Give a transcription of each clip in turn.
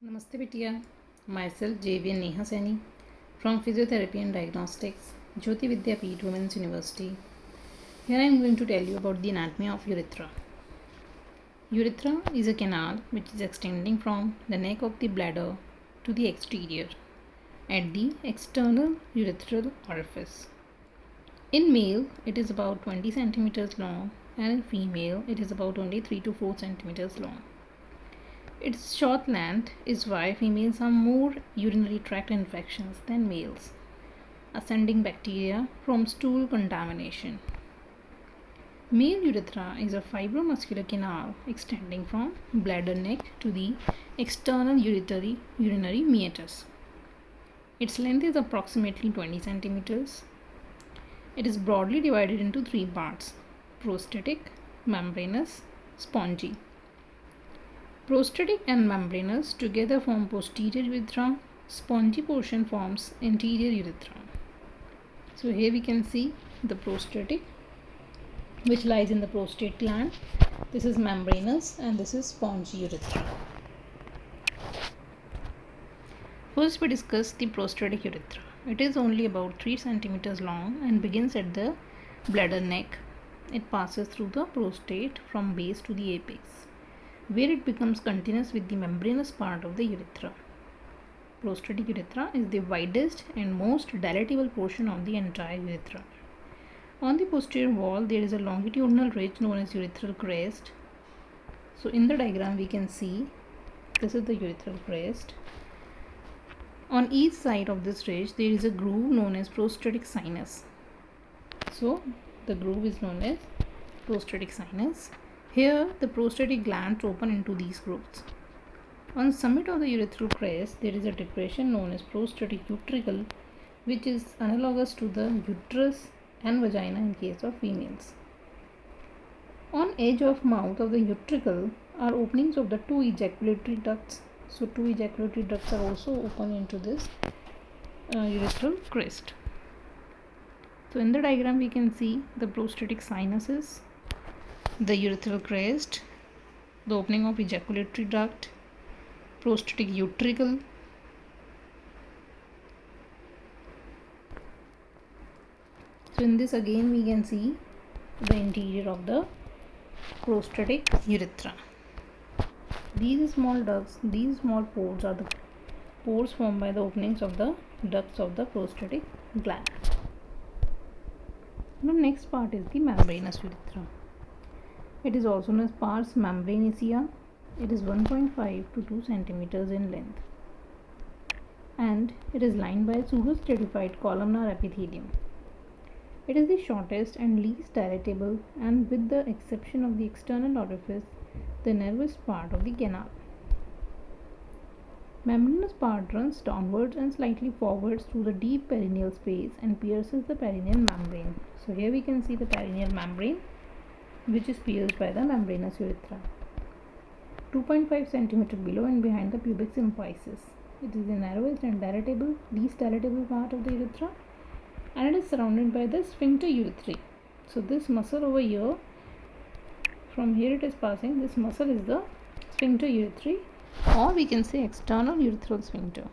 Namaste Bitia, myself JVN Neha Saini from Physiotherapy and Diagnostics, Jyoti Vidyapeeth Women's University. Here I am going to tell you about the anatomy of urethra. Urethra is a canal which is extending from the neck of the bladder to the exterior at the external urethral orifice. In male, it is about 20 centimeters long, and in female, it is about only 3 to 4 centimeters long. Its short length is why females have more urinary tract infections than males, ascending bacteria from stool contamination. Male urethra is a fibromuscular canal extending from bladder neck to the external urinary meatus. Its length is approximately 20 centimeters. It is broadly divided into three parts: prostatic, membranous, spongy. Prostatic and membranous together form posterior urethra. Spongy portion forms anterior urethra. So here we can see the prostatic, which lies in the prostate gland. This is membranous and this is spongy urethra. First we discuss the prostatic urethra. It is only about 3 centimeters long and begins at the bladder neck. It passes through the prostate from base to the apex, where it becomes continuous with the membranous part of the urethra. Prostatic urethra is the widest and most dilatable portion of the entire urethra. On the posterior wall, there is a longitudinal ridge known as urethral crest. So in the diagram we can see this is the urethral crest. On each side of this ridge there is a groove known as prostatic sinus. So the groove is known as prostatic sinus. Here the prostatic glands open into these grooves. On the summit of the urethral crest there is a depression known as prostatic utricle, which is analogous to the uterus and vagina in case of females. On edge of mouth of the utricle are openings of the two ejaculatory ducts. So two ejaculatory ducts are also open into this urethral crest. So in the diagram we can see the prostatic sinuses, the urethral crest, the opening of ejaculatory duct, prostatic utricle. So in this again we can see the interior of the prostatic urethra. These small ducts, these small pores are the pores formed by the openings of the ducts of the prostatic gland. Now next part is the membranous urethra. It is also known as pars membranacea. It is 1.5 to 2 centimeters in length, and it is lined by pseudostratified columnar epithelium. It is the shortest and least dilatable, and with the exception of the external orifice, the narrowest part of the canal. Membranous part runs downwards and slightly forwards through the deep perineal space and pierces the perineal membrane. So here we can see the perineal membrane, which is pierced by the membranous urethra. 2.5 centimeter below and behind the pubic symphysis. It is the narrowest and least dilatable part of the urethra, and it is surrounded by the sphincter urethrae. So this muscle over here, from here it is passing, this muscle is the sphincter urethrae, or we can say external urethral sphincter.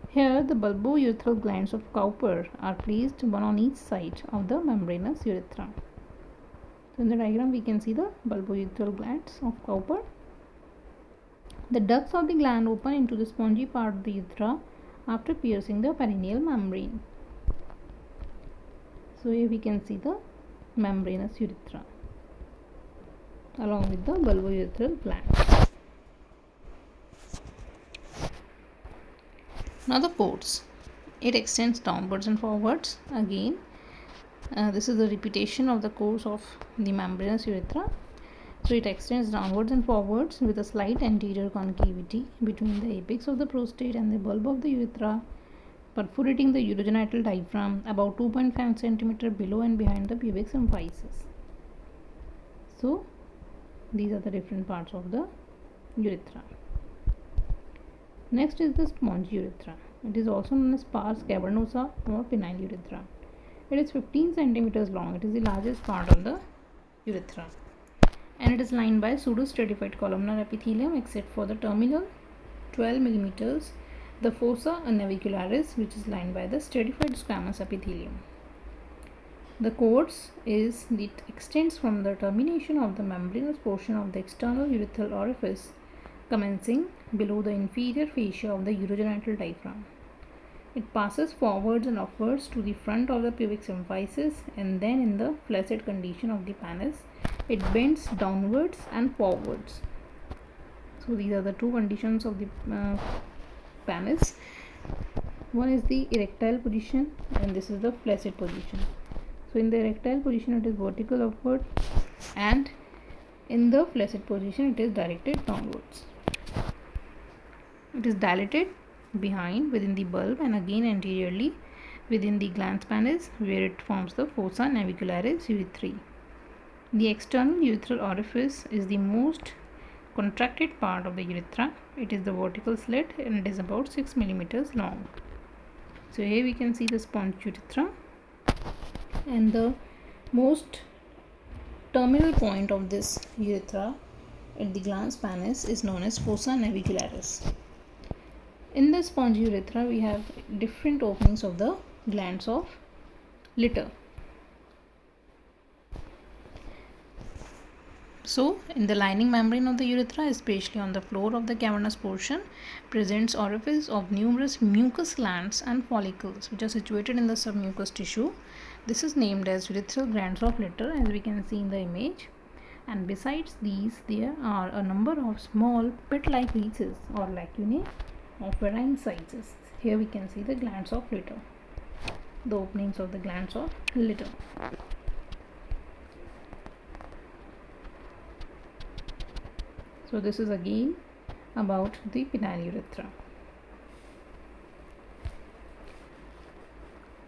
Here the bulbourethral glands of Cowper are placed one on each side of the membranous urethra. So in the diagram we can see the bulbourethral glands of Cowper. The ducts of the gland open into the spongy part of the urethra after piercing the perineal membrane. So here we can see the membranous urethra along with the bulbourethral glands. Now the pores. It extends downwards and forwards. Again, this is the repetition of the course of the membranous urethra. So it extends downwards and forwards with a slight anterior concavity between the apex of the prostate and the bulb of the urethra, perforating the urogenital diaphragm about 2.5 cm below and behind the pubic symphysis. So these are the different parts of the urethra. Next is the spongy urethra. It is also known as pars cavernosa or penile urethra. It is 15 centimeters long. It is the largest part of the urethra, and it is lined by pseudostratified columnar epithelium except for the terminal 12 millimeters, the fossa navicularis, which is lined by the stratified squamous epithelium. The course it extends from the termination of the membranous portion of the external urethral orifice, commencing below the inferior fascia of the urogenital diaphragm. It passes forwards and upwards to the front of the pubic symphysis, and then in the flaccid condition of the penis, it bends downwards and forwards. So these are the two conditions of the penis. One is the erectile position and this is the flaccid position. So in the erectile position it is vertical upward, and in the flaccid position it is directed downwards. It is dilated behind within the bulb and again anteriorly within the glans penis, where it forms the fossa navicularis urethrae. The external urethral orifice is the most contracted part of the urethra. It is the vertical slit and it is about 6 millimeters long. So here we can see the sponge urethra, and the most terminal point of this urethra at the glans penis is known as fossa navicularis. In the sponge urethra we have different openings of the glands of Litter. So, in the lining membrane of the urethra, especially on the floor of the cavernous portion, presents orifice of numerous mucous glands and follicles which are situated in the submucous tissue. This is named as urethral glands of Litter, as we can see in the image. And besides these, there are a number of small pit-like creases or lacunae of varying sizes. Here we can see the glands of Litter, the openings of the glands of Litter. So this is again about the penile urethra.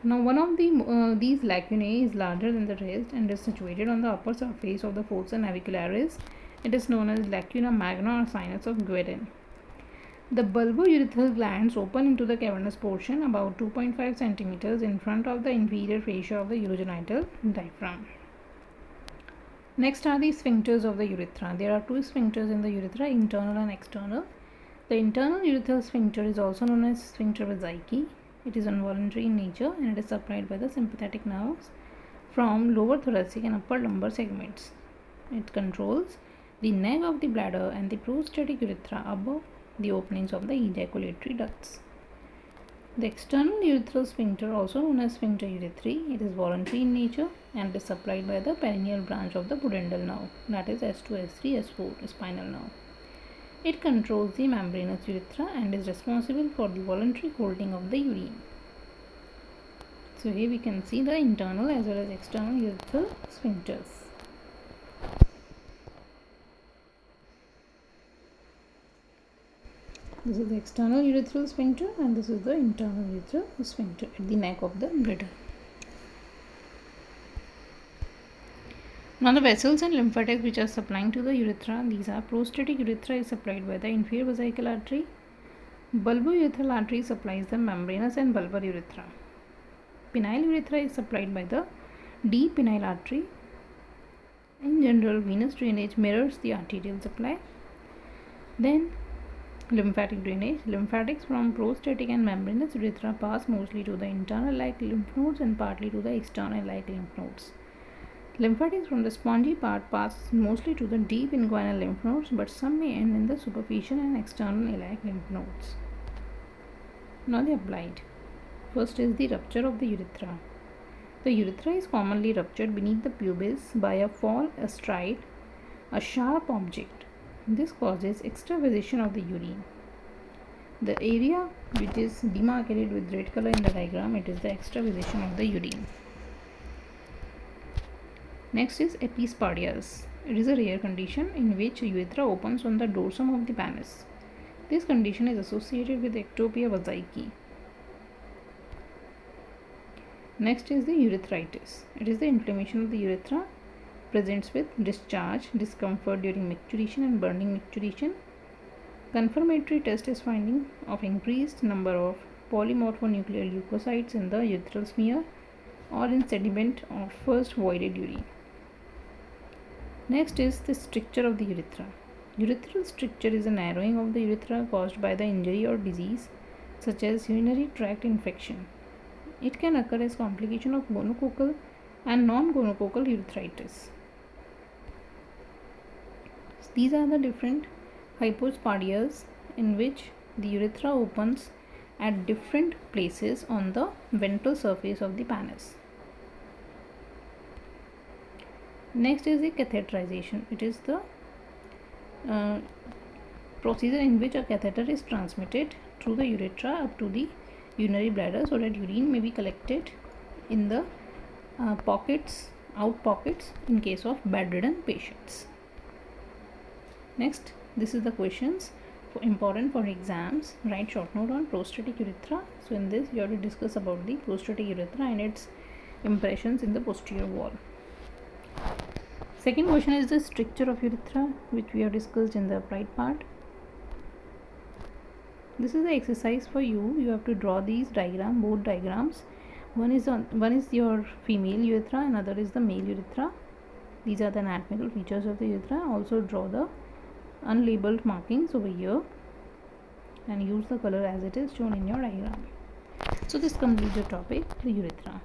Now one of these lacunae is larger than the rest and is situated on the upper surface of the fossa navicularis. It is known as lacuna magna or sinus of Guerin. The bulbourethral glands open into the cavernous portion about 2.5 centimeters in front of the inferior fascia of the urogenital diaphragm. Next are the sphincters of the urethra. There are two sphincters in the urethra, internal and external. The internal urethral sphincter is also known as sphincter vesicae. It is involuntary in nature and it is supplied by the sympathetic nerves from lower thoracic and upper lumbar segments. It controls the neck of the bladder and the prostatic urethra above the openings of the ejaculatory ducts. The external urethral sphincter, also known as sphincter urethrae, it is voluntary in nature and is supplied by the perineal branch of the pudendal nerve, that is S2, S3, S4, spinal nerve. It controls the membranous urethra and is responsible for the voluntary holding of the urine. So here we can see the internal as well as external urethral sphincters. This is the external urethral sphincter and this is the internal urethral sphincter at the neck of the bladder. Now the vessels and lymphatics which are supplying to the urethra, these are prostatic urethra is supplied by the inferior vesical artery. Bulbourethral artery supplies the membranous and bulbar urethra. Penile urethra is supplied by the deep penile artery. In general, venous drainage mirrors the arterial supply. Then lymphatic drainage. Lymphatics from prostatic and membranous urethra pass mostly to the internal like lymph nodes and partly to the external like lymph nodes. Lymphatics from the spongy part pass mostly to the deep inguinal lymph nodes, but some may end in the superficial and external iliac lymph nodes. Now the applied. First is the rupture of the urethra. The urethra is commonly ruptured beneath the pubis by a fall astride a sharp object. This causes extravasation of the urine. The area which is demarcated with red color in the diagram, it is the extravasation of the urine. Next is epispardias. It is a rare condition in which urethra opens on the dorsum of the penis. This condition is associated with ectopia vesicae. Next is the urethritis. It is the inflammation of the urethra, presents with discharge, discomfort during micturition and burning micturition. Confirmatory test is finding of increased number of polymorphonuclear leukocytes in the urethral smear or in sediment of first voided urine. Next is the stricture of the urethra. Urethral stricture is a narrowing of the urethra caused by the injury or disease such as urinary tract infection. It can occur as complication of gonococcal and non-gonococcal urethritis. These are the different hypospadias in which the urethra opens at different places on the ventral surface of the penis. Next is the catheterization. It is the procedure in which a catheter is transmitted through the urethra up to the urinary bladder so that urine may be collected in the out pockets in case of bedridden patients. Next, this is the questions important for exams. Write short note on prostatic urethra. So in this you have to discuss about the prostatic urethra and its impressions in the posterior wall. Second question is the stricture of urethra, which we have discussed in the applied part. This is the exercise for you. You have to draw these both diagrams. One is your female urethra, another is the male urethra. These are the anatomical features of the urethra. Also draw the unlabeled markings over here and use the color as it is shown in your diagram. So this completes the topic, the urethra.